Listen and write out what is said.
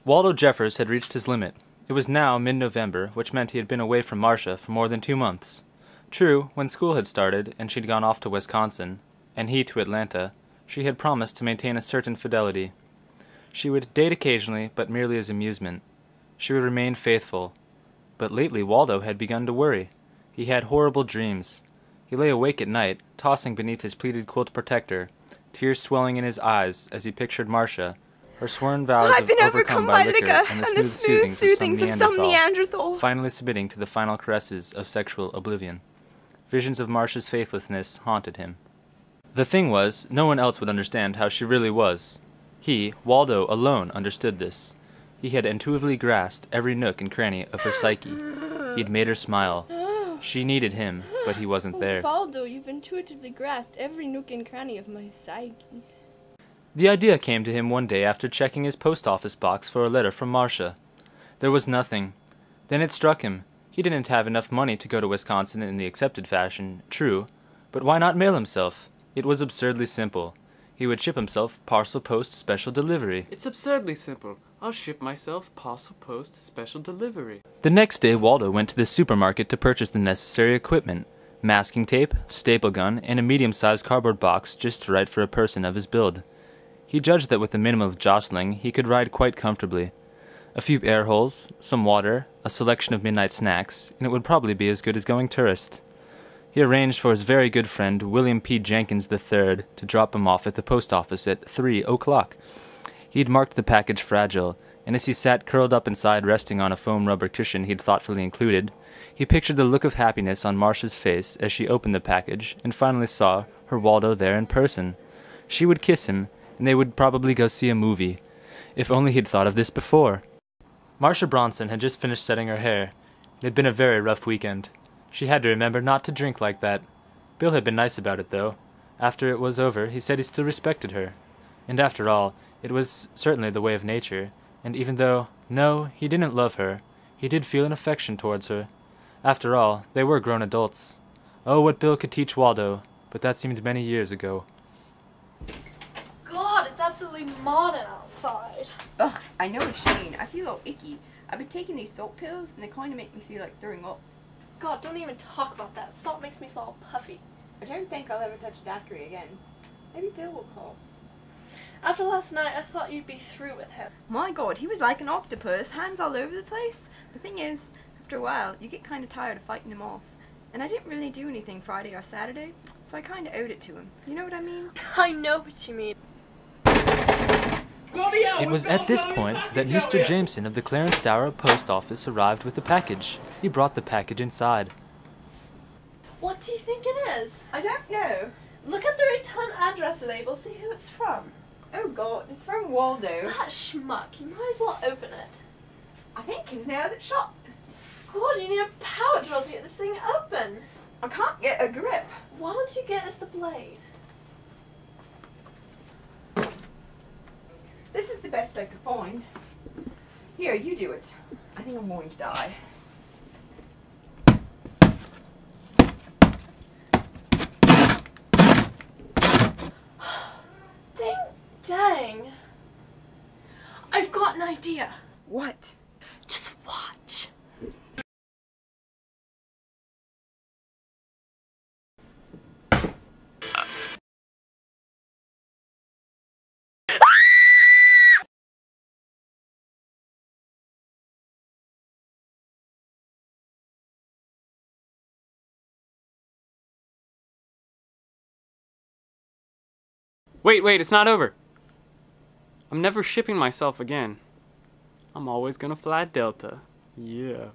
Waldo Jeffers had reached his limit. It was now mid-November, which meant he had been away from Marcia for more than 2 months. True, when school had started, and she'd gone off to Wisconsin, and he to Atlanta, she had promised to maintain a certain fidelity. She would date occasionally, but merely as amusement. She would remain faithful. But lately Waldo had begun to worry. He had horrible dreams. He lay awake at night, tossing beneath his pleated quilt protector, tears swelling in his eyes as he pictured Marcia, her sworn vows I've been overcome by liquor and the smooth soothings of some Neanderthal, finally submitting to the final caresses of sexual oblivion. Visions of Marcia's faithlessness haunted him. The thing was, no one else would understand how she really was. He, Waldo, alone understood this. He had intuitively grasped every nook and cranny of her psyche. He'd made her smile. She needed him, but he wasn't there. Waldo, you've intuitively grasped every nook and cranny of my psyche. The idea came to him one day after checking his post office box for a letter from Marcia. There was nothing. Then it struck him. He didn't have enough money to go to Wisconsin in the accepted fashion, true, but why not mail himself? It was absurdly simple. He would ship himself parcel post special delivery. It's absurdly simple. I'll ship myself parcel post special delivery. The next day Waldo went to the supermarket to purchase the necessary equipment: masking tape, staple gun, and a medium-sized cardboard box just right for a person of his build. He judged that with a minimum of jostling, he could ride quite comfortably. A few air holes, some water, a selection of midnight snacks, and it would probably be as good as going tourist. He arranged for his very good friend William P. Jenkins III to drop him off at the post office at 3 o'clock. He'd marked the package fragile, and as he sat curled up inside resting on a foam rubber cushion he'd thoughtfully included, he pictured the look of happiness on Marcia's face as she opened the package and finally saw her Waldo there in person. She would kiss him, and they would probably go see a movie. If only he'd thought of this before. Marcia Bronson had just finished setting her hair. It had been a very rough weekend. She had to remember not to drink like that. Bill had been nice about it, though. After it was over, he said he still respected her. And after all, it was certainly the way of nature, and even though, no, he didn't love her, he did feel an affection towards her. After all, they were grown adults. Oh, what Bill could teach Waldo, but that seemed many years ago. God, it's absolutely modern outside. Ugh, I know what you mean. I feel all icky. I've been taking these salt pills, and they kind of make me feel like throwing up. God, don't even talk about that. Salt makes me feel all puffy. I don't think I'll ever touch a daiquiri again. Maybe Bill will call. After last night, I thought you'd be through with him. My God, he was like an octopus, hands all over the place. The thing is, after a while, you get kind of tired of fighting him off. And I didn't really do anything Friday or Saturday, so I kind of owed it to him. You know what I mean? I know what you mean. It was at this point that Mr. Jameson of the Clarence Dower post office arrived with the package. He brought the package inside. What do you think it is? I don't know. Look at the return address label, see who it's from. Oh God, it's from Waldo. That schmuck, you might as well open it. I think he's now at the shop. God, you need a power drill to get this thing open. I can't get a grip. Why don't you get us the blade? This is the best I could find. Here, you do it. I think I'm going to die. Dang. I've got an idea. What? Just watch. Wait, it's not over. I'm never shipping myself again. I'm always gonna fly Delta. Yeah.